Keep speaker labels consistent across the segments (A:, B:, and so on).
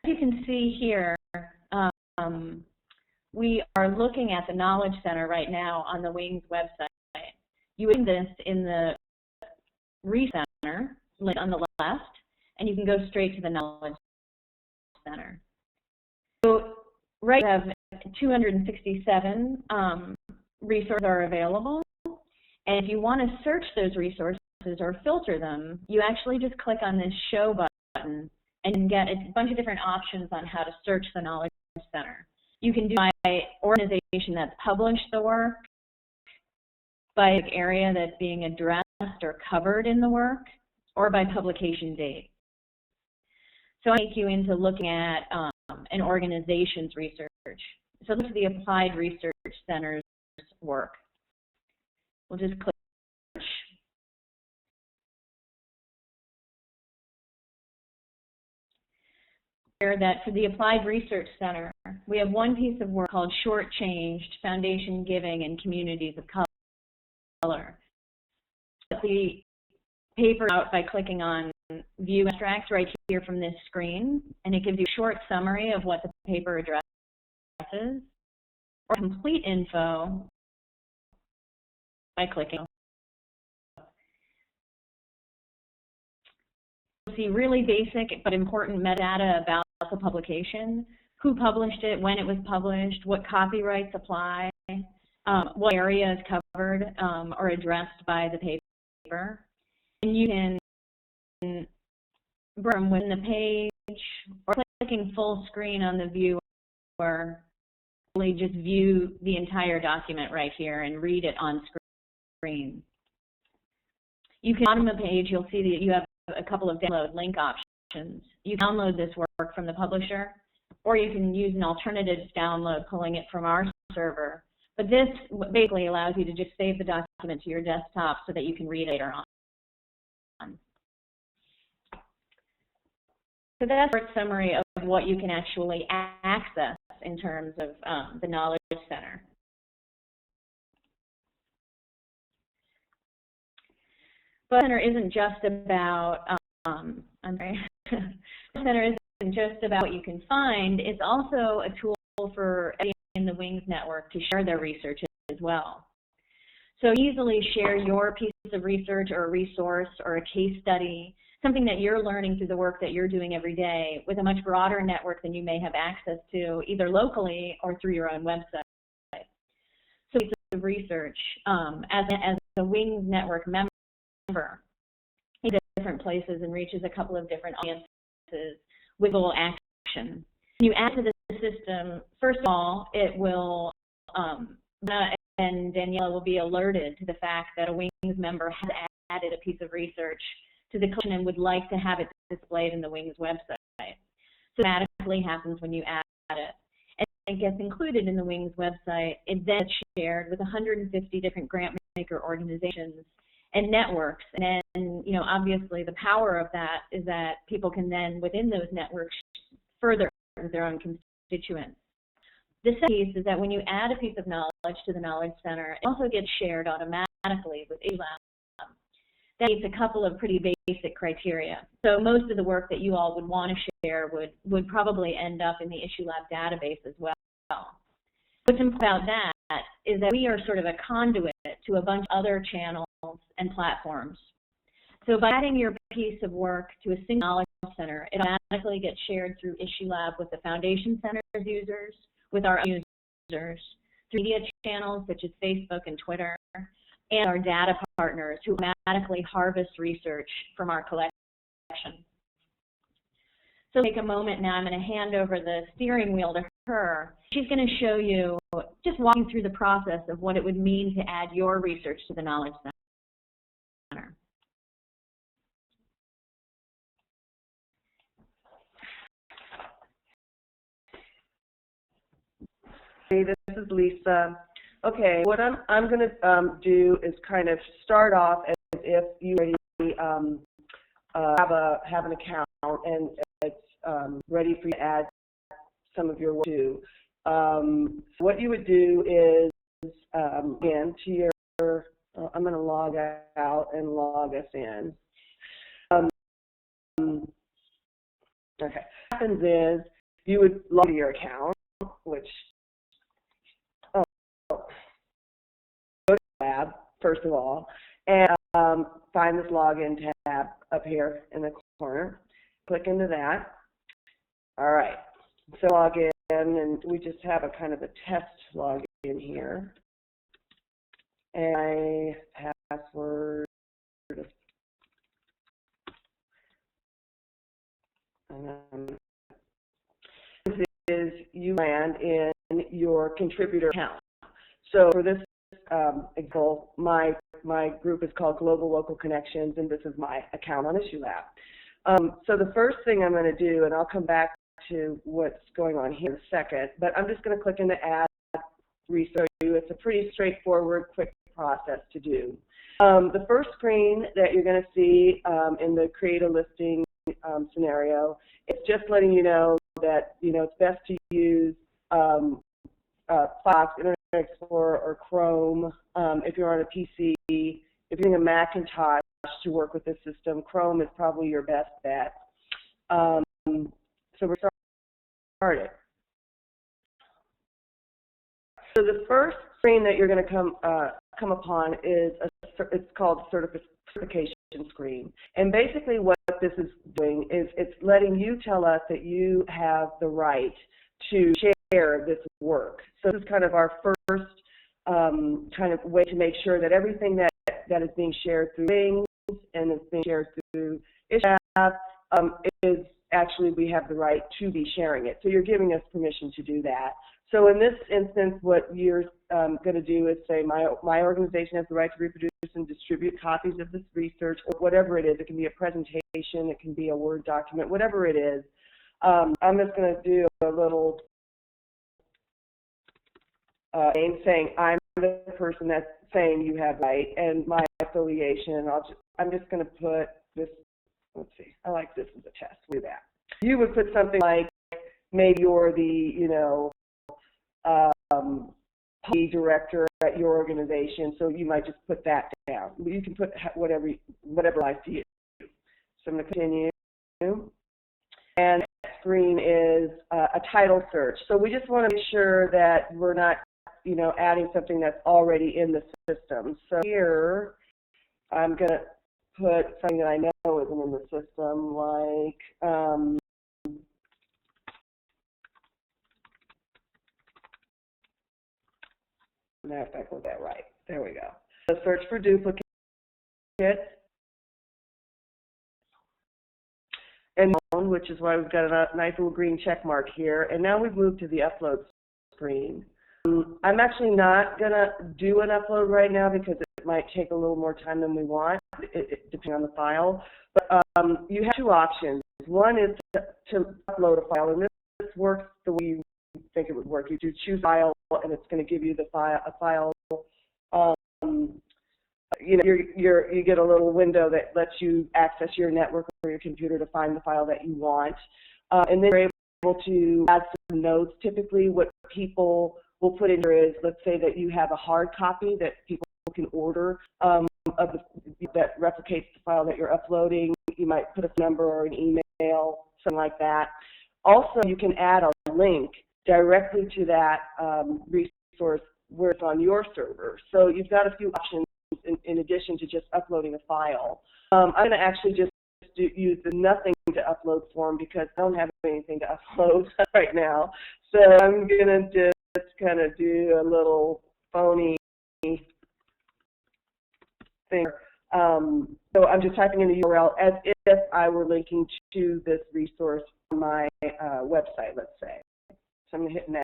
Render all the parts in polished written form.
A: you can see here, we are looking at the Knowledge Center right now on the Wings website. You find this in the Research Center link on the left, and you can go straight to the Knowledge Center. So right now we have 267 resources are available, and if you want to search those resources or filter them, you actually just click on this Show button and get a bunch of different options on how to search the Knowledge Center. You can do by organization that's published the work, by area that's being addressed or covered in the work, or by publication date. So I take you into looking at an organization's research. So look at the Applied Research Center's work. We'll just click search. That for the Applied Research Center, we have one piece of work called Shortchanged, Foundation Giving in Communities of Color. The paper out by clicking on View Abstract right here from this screen, and it gives you a short summary of what the paper addresses, or complete info by clicking. You'll see really basic but important metadata about the publication, who published it, when it was published, what copyrights apply, what area is covered or addressed by the paper. And you can from within the page or clicking full screen on the viewer, really just view the entire document right here and read it on screen. You can, bottom of the page, you'll see that you have a couple of download link options. You can download this work from the publisher, or you can use an alternative download, pulling it from our server. But this basically allows you to just save the document to your desktop so that you can read it later on. So that's a short summary of what you can actually access in terms of the Knowledge Center. But the Center isn't just about, the Center isn't just about what you can find. It's also a tool for everyone in the Wings network to share their research as well. So easily share your piece of research or a resource or a case study, something that you're learning through the work that you're doing every day, with a much broader network than you may have access to, either locally or through your own website. So piece of research, as a Wings network member, in different places and reaches a couple of different audiences with little action. You add to the system, first of all, it will, and Daniela will be alerted to the fact that a Wings member has added a piece of research to the collection and would like to have it displayed in the Wings website. So that automatically happens when you add it. And it gets included in the Wings website. It then gets shared with 150 different grant maker organizations and networks. And then, you know, obviously the power of that is that people can then, within those networks, further their own constituents. The second piece is that when you add a piece of knowledge to the Knowledge Center, it also gets shared automatically with IssueLab. That meets a couple of pretty basic criteria. So most of the work that you all would want to share would probably end up in the IssueLab database as well. What's important about that is that we are sort of a conduit to a bunch of other channels and platforms. So by adding your piece of work to a single Knowledge Center, it automatically gets shared through IssueLab with the Foundation Center's users, with our own users, through media channels such as Facebook and Twitter, and our data partners who automatically harvest research from our collection. So take a moment now, I'm going to hand over the steering wheel to her. She's going to show you, just walking through the process of what it would mean to add your research to the Knowledge Center.
B: Hey, this is Lisa. Okay, what I'm going to do is kind of start off as if you already have an account and it's ready for you to add some of your work to. What you would do is, again, to your, I'm going to log out and log us in. Okay, what happens is you would log into your account, which, go to Lab, first of all, and find this login tab up here in the corner. Click into that. All right, so log in, and we just have a kind of a test login here. And my password, this is you land in your contributor account. So for this example, my group is called Global Local Connections, and this is my account on IssueLab. So the first thing I'm going to do, and I'll come back to what's going on here in a second, but I'm just going to click into Add Research. It's a pretty straightforward, quick process to do. The first screen that you're going to see in the Create a Listing scenario, it's just letting you know that it's best to use Fox, Internet Explorer, or Chrome. If you're on a PC, if you're using a Macintosh to work with this system, Chrome is probably your best bet. So we're started. So the first screen that you're going to come upon is it's called certification screen. And basically what this is doing is it's letting you tell us that you have the right to share this work. So this is kind of our first kind of way to make sure that everything that is being shared through Wings and is being shared through IssueLab is actually, we have the right to be sharing it. So you're giving us permission to do that. So in this instance, what you're going to do is say, my organization has the right to reproduce and distribute copies of this research, or whatever it is. It can be a presentation, it can be a Word document, whatever it is. I'm just going to do a little name saying I'm the person that's saying you have right, and my affiliation. I'm just going to put this. Let's see. I like this as a test. We'll do that. You would put something like, maybe you're the policy director at your organization, so you might just put that down. You can put whatever applies to you. So I'm going to continue. And the screen is a title search. So we just want to make sure that we're not, adding something that's already in the system. So here, I'm going to put something that I know isn't in the system, like matter of fact, we'll get that right. There we go. So search for duplicate, and which is why we've got a nice little green check mark here. And now we've moved to the upload screen. I'm actually not going to do an upload right now because it might take a little more time than we want, depending on the file. But you have two options. One is to upload a file, and this works the way you think it would work. You do choose file, and it's going to give you the file. You get a little window that lets you access your network or your computer to find the file that you want, and then you're able to add some notes. Typically, what people will put in here is, let's say that you have a hard copy that people can order that replicates the file that you're uploading. You might put a number or an email, something like that. Also, you can add a link directly to that resource where it's on your server. So you've got a few options in addition to just uploading a file. I'm going to actually just use the nothing to upload form because I don't have anything to upload right now. So I'm going to just kind of do a little phony thing. So I'm just typing in the URL as if I were linking to this resource on my website, let's say. So I'm going to hit next.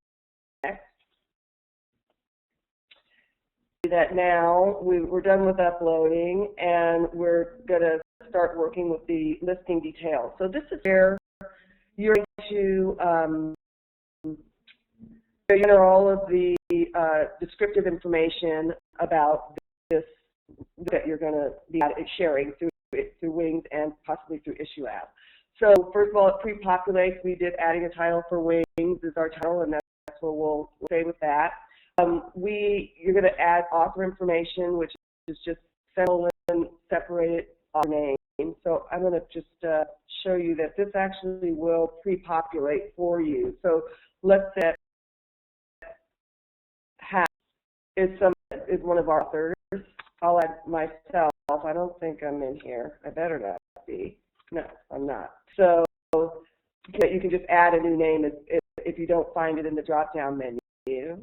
B: Do that now. We're done with uploading, and we're going to start working with the listing details. So this is where you're going to enter all of the descriptive information about this that you're going to be sharing through Wings and possibly through IssueLab. So first of all, it pre-populates. We did adding a title for Wings is our title, and that's where we'll stay with that. You're going to add author information, which is just separated author name. So I'm going to just show you that this actually will pre-populate for you. So let's say Hat is one of our authors. I'll add myself. I don't think I'm in here. I better not be. No, I'm not. So you can just add a new name if you don't find it in the drop-down menu.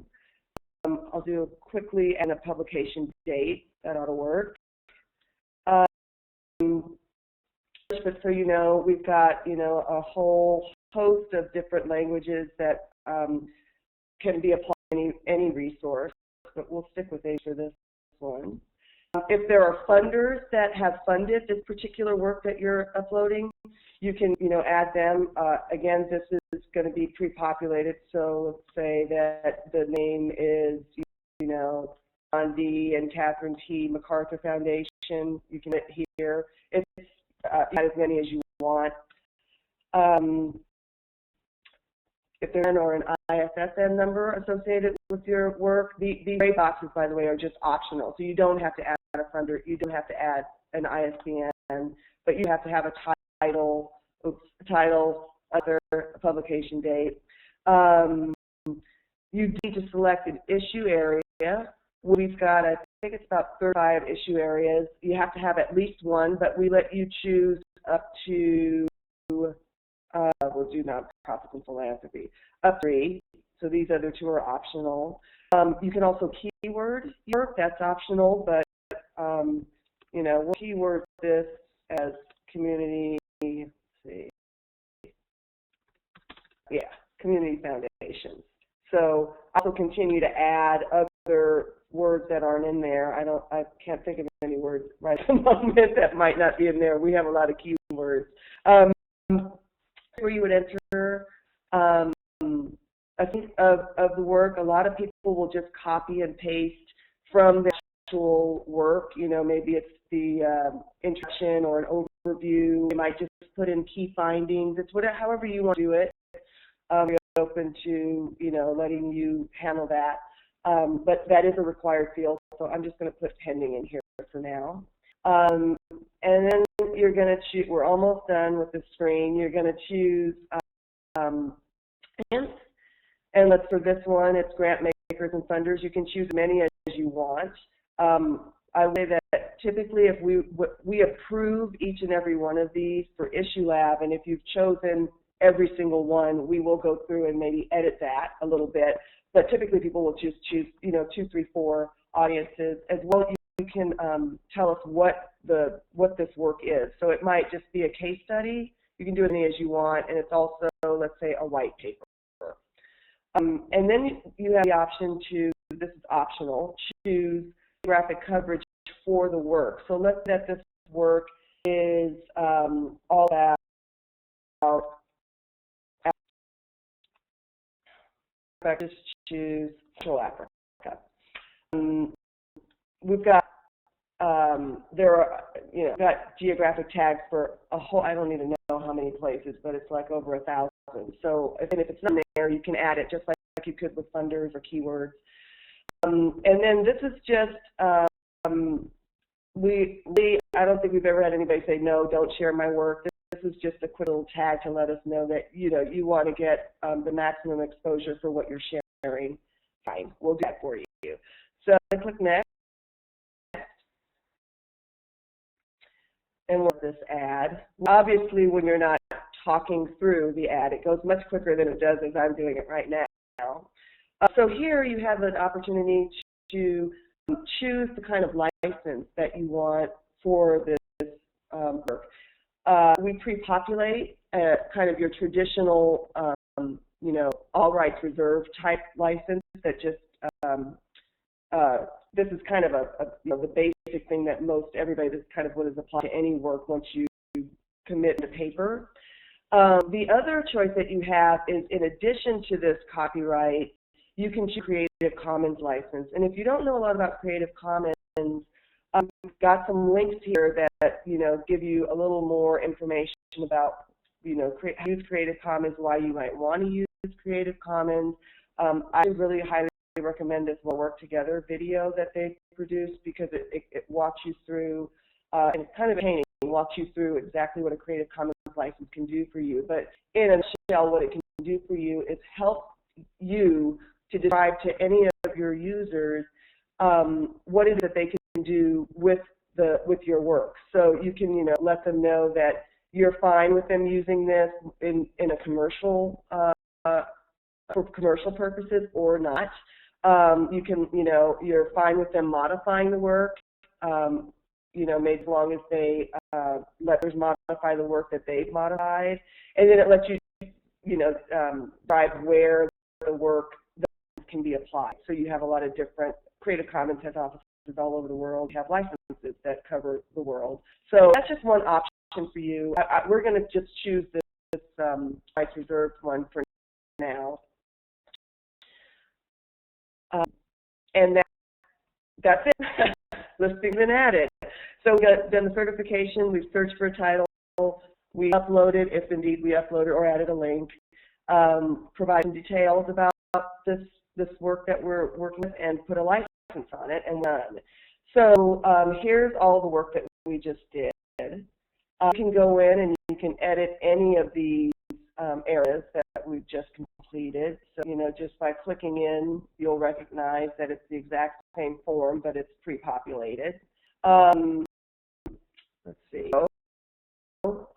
B: I'll do quickly and a publication date. That ought to work. But so you know, we've got a whole host of different languages that can be applied to any resource, but we'll stick with A for this one. If there are funders that have funded this particular work that you're uploading, you can add them. Again, this is going to be pre-populated, so let's say that the name is John D. and Catherine T. MacArthur Foundation. You can hit here. It's add as many as you want. If there's an or an ISSN number associated with your work, the gray boxes, by the way, are just optional. So you don't have to add a funder, you don't have to add an ISBN, but you have to have a title, other publication date. You need to select an issue area. We've got, I think it's about 35 issue areas. You have to have at least one, but we let you choose up to, we'll do nonprofits and philanthropy, up to 3. So these other 2 are optional. You can also keyword your work, that's optional, but we'll keyword this as community, let's see, yeah, community foundations. So I'll continue to add other words that aren't in there. I can't think of any words right at the moment that might not be in there. We have a lot of keywords. Where you would enter, I think of the work, a lot of people will just copy and paste from the actual work. Maybe it's the introduction or an overview. You might just put in key findings. It's however you want to do it. We're open to letting you handle that. But that is a required field, so I'm just going to put pending in here for now. And then you're going to choose, we're almost done with the screen, you're going to choose grants. And for this one, it's grant makers and funders. You can choose as many as you want. I would say that typically if we approve each and every one of these for Issue Lab, and if you've chosen every single one, we will go through and maybe edit that a little bit. But typically people will just choose, 2, 3, 4 audiences. As well, you can tell us what this work is. So it might just be a case study. You can do as many as you want, and it's also, let's say, a white paper. And then you have the option to, this is optional, choose graphic coverage for the work. So let's say that this work is all about just choose Central Africa. We've got there are got geographic tags for a whole, I don't even know how many places, but it's like over 1,000. So if it's not there, you can add it just like you could with funders or keywords. And then this is just I don't think we've ever had anybody say no, don't share my work. This is just a quick little tag to let us know that you want to get the maximum exposure for what you're sharing. Fine, we'll do that for you. So I click next, and we'll this ad. Obviously, when you're not talking through the ad, it goes much quicker than it does as I'm doing it right now. So here you have an opportunity to choose the kind of license that you want for this work. We pre-populate kind of your traditional, all rights reserved type license that just, this is kind of the basic thing that most everybody, this kind of what is applied to any work once you commit to paper. The other choice that you have is, in addition to this copyright, you can choose Creative Commons license. And if you don't know a lot about Creative Commons, we've got some links here that give you a little more information about use Creative Commons, why you might want to use Creative Commons. I really highly recommend this We'll Work Together video that they produced, because it walks you through, and it's kind of painting. walks you through exactly what a Creative Commons license can do for you. But in a nutshell, what it can do for you is help you to describe to any of your users what is it that they can do with your work. So you can, let them know that you're fine with them using this in a commercial for commercial purposes or not. You can, you're fine with them modifying the work, maybe as long as they let others modify the work that they've modified, and then it lets you, describe where the work can be applied. So you have a lot of different, Creative Commons has offices all over the world. You have licenses that cover the world. So that's just one option for you. We're going to just choose this rights reserved one for now. And that's it. Listing's been added. So we've done the certification, we've searched for a title, we uploaded, if indeed we uploaded or added a link, provided details about this work that we're working with, and put a license on it, and done. So here's all the work that we just did. You can go in and you can edit any of these areas that we've just completed. So, just by clicking in, you'll recognize that it's the exact same form, but it's pre-populated. Let's see. We'll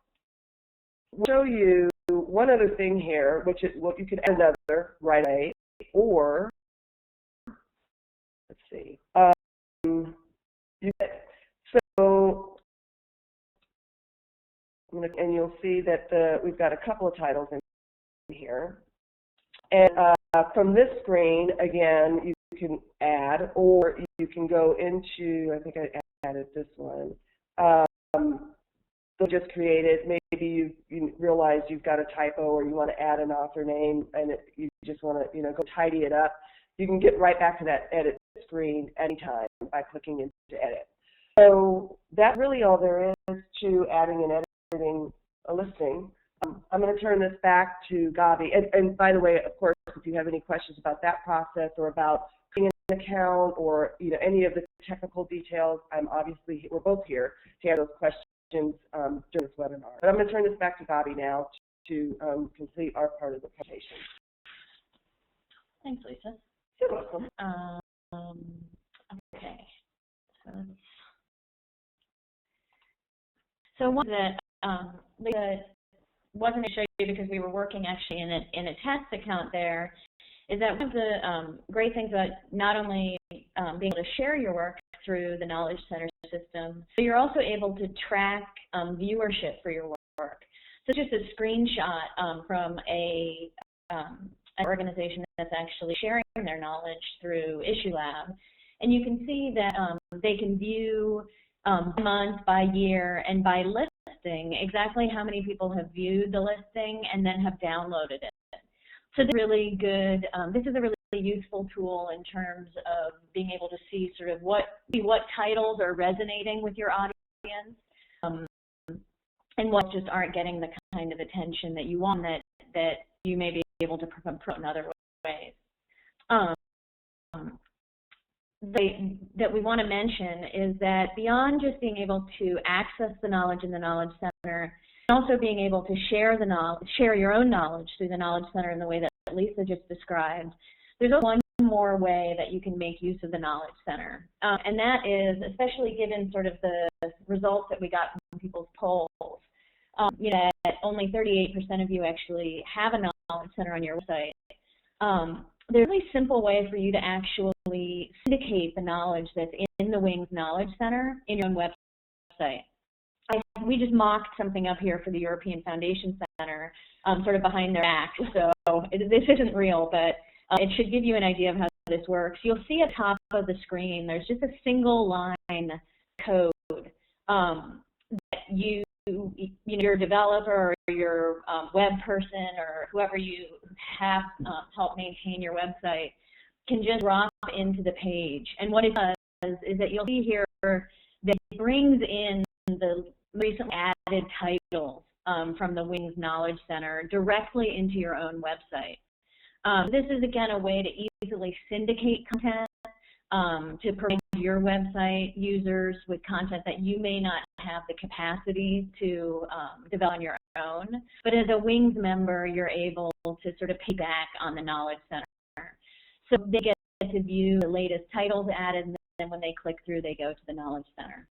B: show you one other thing here, which is, well, you can add another right away, or let's see. So, and you'll see that we've got a couple of titles in here. And from this screen, again, you can add, or you can go into, I think I added this one. So just created, maybe you realize you've got a typo, or you want to add an author name, and you just want to, go tidy it up. You can get right back to that edit screen anytime by clicking into edit. So that's really all there is to adding and editing a listing. I'm going to turn this back to Gabi. And by the way, of course, if you have any questions about that process or about creating an account or any of the technical details, we're both here to answer those questions during this webinar. But I'm going to turn this back to Gabi now to complete our part of the presentation.
A: Thanks, Lisa.
B: You're welcome.
A: Okay. So one that Lisa wasn't going to show you because we were working actually in a test account there, is that one of the great things about not only being able to share your work through the Knowledge Center system, but you're also able to track viewership for your work. So just a screenshot from an organization that's actually sharing their knowledge through IssueLab, and you can see that they can view month, by year, and by listing exactly how many people have viewed the listing and then have downloaded it. So this is really good. This is a really useful tool in terms of being able to see sort of what titles are resonating with your audience, and what just aren't getting the kind of attention that you want, that you may be able to promote in other ways. That we want to mention is that beyond just being able to access the knowledge in the Knowledge Center, and also being able to share your own knowledge through the Knowledge Center in the way that Lisa just described, there's one more way that you can make use of the Knowledge Center, and that is, especially given sort of the results that we got from people's polls, that only 38% of you actually have a Knowledge Center on your website. There's a really simple way for you to actually syndicate the knowledge that's in the Wings Knowledge Center in your own website. We just mocked something up here for the European Foundation Center, sort of behind their back, so this isn't real, but it should give you an idea of how this works. You'll see at the top of the screen, there's just a single line code that your developer or your web person or whoever you have help maintain your website can just drop into the page. And what it does is that you'll see here that it brings in the recently added titles from the Wings Knowledge Center directly into your own website. This is, again, a way to easily syndicate content to provide your website users with content that you may not have the capacity to develop on your own. But as a Wings member, you're able to sort of piggyback on the Knowledge Center. So they get to view the latest titles added, and then when they click through, they go to the Knowledge Center.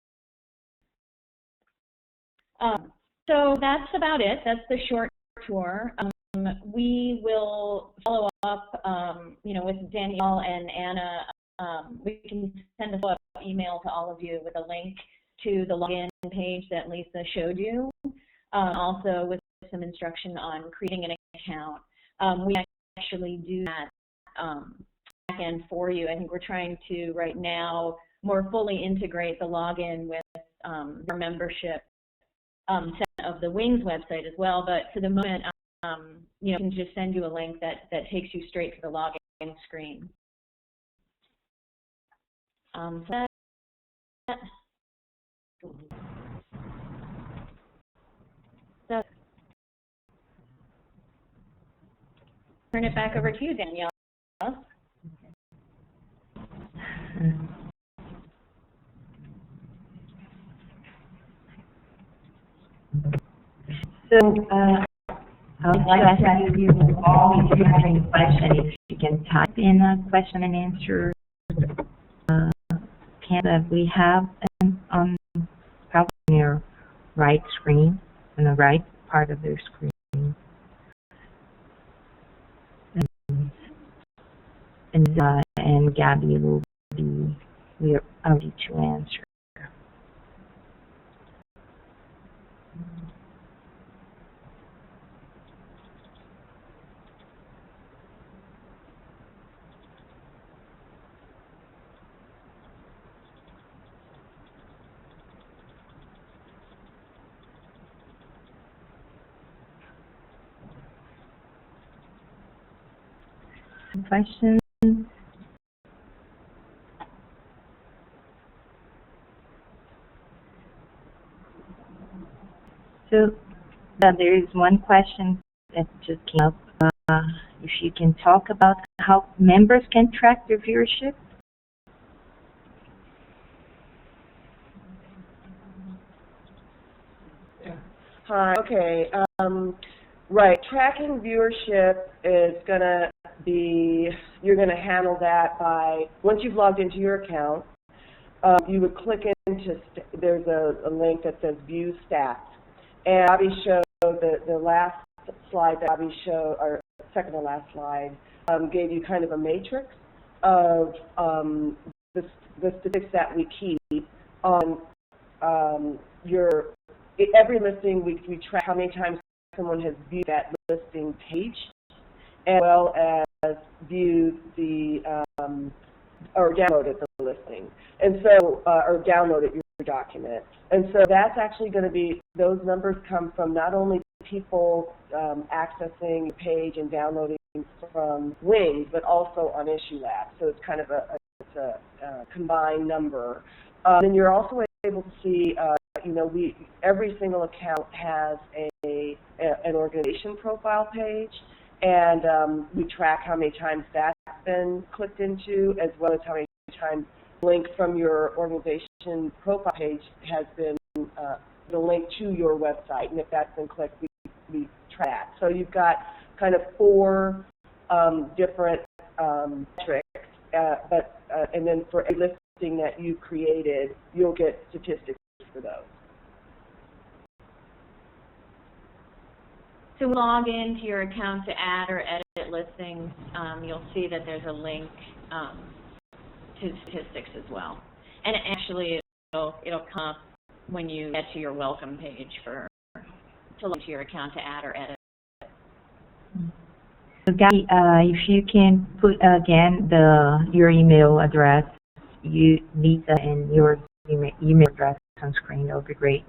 A: So that's about it. That's the short tour. We will follow up, with Danielle and Anna. We can send a follow-up email to all of you with a link to the login page that Lisa showed you, also with some instruction on creating an account. We actually do that back end for you. I think we're trying to, right now, more fully integrate the login with your membership of the Wings website as well, but for the moment, I can just send you a link that takes you straight to the login screen. So turn it back over to you, Danielle.
C: So I would like to ask you all, if you have any question, if you can type in a question and answer that we have on probably on your right screen, on the right part of your screen. And Gabby will be ready to answer. Questions? So there is one question that just came up. If you can talk about how members can track their viewership.
B: Hi. Okay. Right. Tracking viewership is going to be, you're going to handle that by, once you've logged into your account, you would click into, there's a link that says View Stats. And Bobby showed, the last slide that Bobby showed, or second to last slide, gave you kind of a matrix of the statistics that we keep on every listing. We track how many times someone has viewed that listing page, as well as viewed the or downloaded the listing, and so or downloaded your document. And so that's actually going to be, those numbers come from not only people accessing the page and downloading from Wings, but also on IssueLab. So it's kind of a combined number. And you're also able to see, every single account has an organization profile page, and we track how many times that's been clicked into, as well as how many times link from your organization profile page has been the link to your website, and if that's been clicked, we track. So you've got kind of 4 different metrics, and then for a listing that you created, you'll get statistics for those.
A: To log into your account to add or edit listings, you'll see that there's a link to statistics as well. And actually, it'll come up when you get to your welcome page to log into your account to add or edit.
C: So Gabby, if you can put again your email address, Lisa, and your email address on screen, that would be great.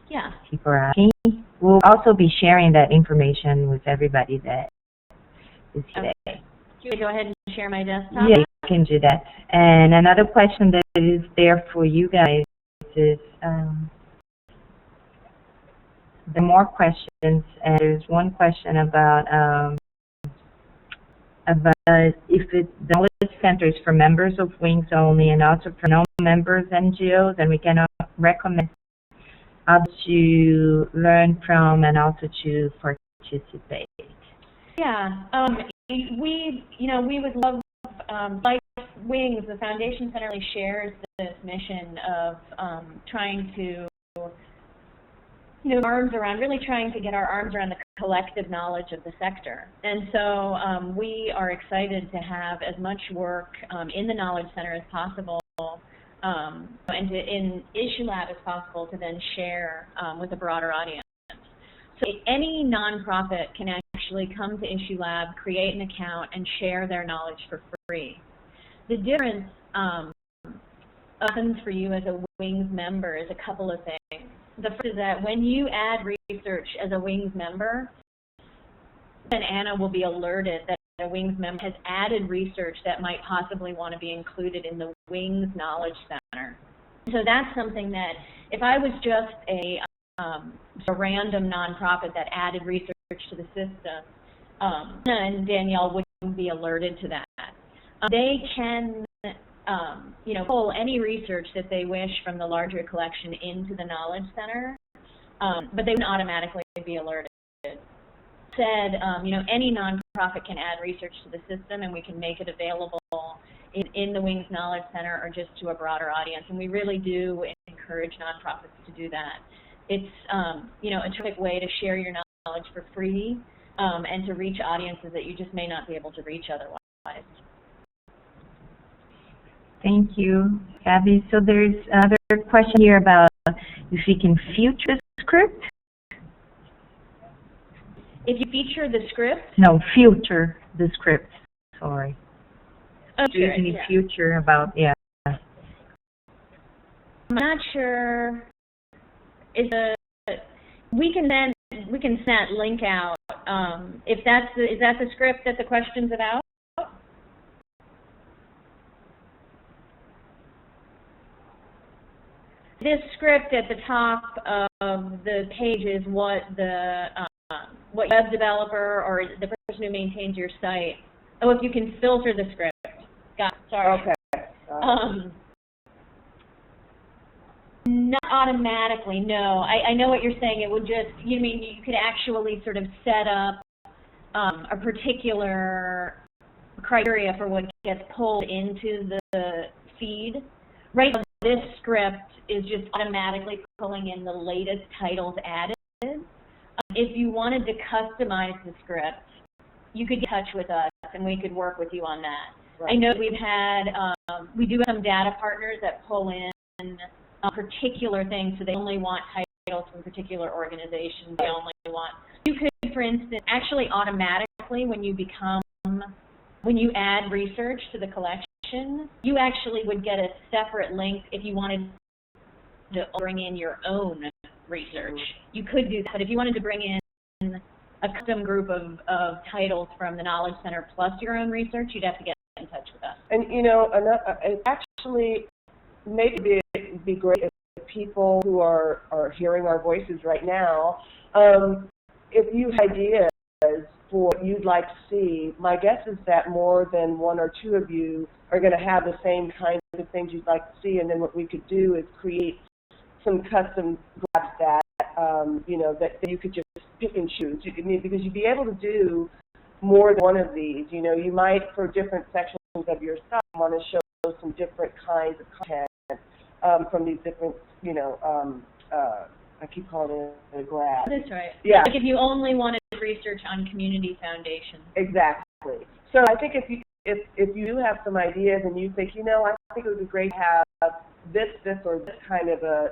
A: Yeah.
C: People are asking. We'll also be sharing that information with everybody that is today.
A: Okay. Can you go ahead and share my desktop?
C: Yeah, you can do that. And another question that is there for you guys is, there are more questions, and there's one question about but if the Knowledge Center is for members of WINGS only and also for non-members NGOs, then we cannot recommend others to learn from and also to participate.
A: Yeah, we would love, like WINGS, the Foundation Center really shares this mission of trying to, really trying to get our arms around the collective knowledge of the sector. And so we are excited to have as much work in the Knowledge Center as possible and in Issue Lab as possible to then share with a broader audience. So any nonprofit can actually come to Issue Lab, create an account, and share their knowledge for free. The difference happens for you as a WINGS member is a couple of things. The first is that when you add research as a WINGS member, then Anna will be alerted that a WINGS member has added research that might possibly want to be included in the WINGS Knowledge Center. So that's something that if I was just a random nonprofit that added research to the system, and Danielle wouldn't be alerted to that. They can pull any research that they wish from the larger collection into the Knowledge Center, but they wouldn't automatically be alerted. Said, any nonprofit can add research to the system, and we can make it available in the WINGS Knowledge Center or just to a broader audience, and we really do encourage nonprofits to do that. It's, a terrific way to share your knowledge for free and to reach audiences that you just may not be able to reach otherwise.
C: Thank you, Abby. So there's another question here about if we can feature the script.
A: If you feature the script?
C: No, filter the script, sorry.
A: Oh, sure,
C: Usually future about, yeah.
A: I'm not sure. We can send that link out. If is that the script that the question's about? This script at the top of the page is what the what web developer or the person who maintains your site. Oh, if you can filter the script. Got it. Sorry.
B: Okay.
A: Not automatically, no. I know what you're saying. It would just, you could actually sort of set up a particular criteria for what gets pulled into the feed. Right now, this script is just automatically pulling in the latest titles added. If you wanted to customize the script, you could get in touch with us and we could work with you on that. Right. I know we've had, we do have some data partners that pull in particular things, so they only want titles from particular organizations. They only want, you could, for instance, actually automatically when you add research to the collection, you actually would get a separate link if you wanted to bring in your own research. You could do that, but if you wanted to bring in a custom group of titles from the Knowledge Center plus your own research, you'd have to get in touch with us.
B: And actually, maybe it'd be great if people who are hearing our voices right now, if you have ideas for what you'd like to see, my guess is that more than one or two of you are going to have the same kind of things you'd like to see, and then what we could do is create some custom grabs that, that you could just pick and choose. Because you'd be able to do more than one of these. You might, for different sections of your site, want to show some different kinds of content from these different, I keep calling it a grab.
A: That's right.
B: Yeah.
A: Like if you only wanted research on community foundations.
B: Exactly. So I think if you have some ideas and you think, I think it would be great to have this, or this kind of a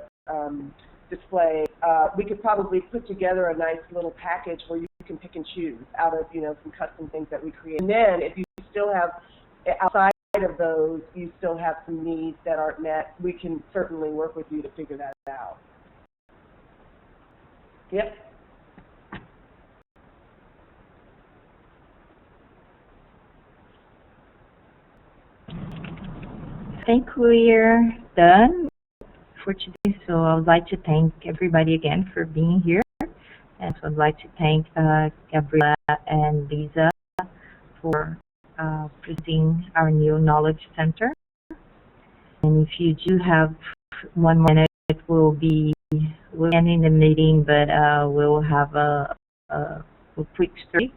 B: display, we could probably put together a nice little package where you can pick and choose out of, some custom things that we create. And then if you still have, outside of those, you still have some needs that aren't met, we can certainly work with you to figure that out. Yep.
C: I think we're done for today, so I would like to thank everybody again for being here. And so I'd like to thank Gabriela and Lisa for presenting our new knowledge center. And if you do have 1 minute, we'll be ending the meeting, but we'll have a quick story.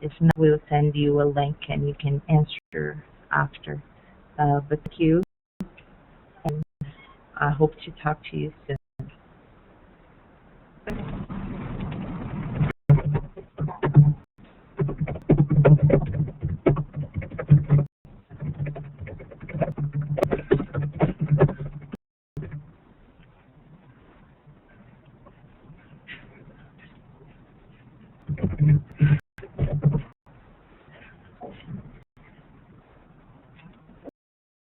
C: If not, we'll send you a link and you can answer after. But thank you, and I hope to talk to you soon.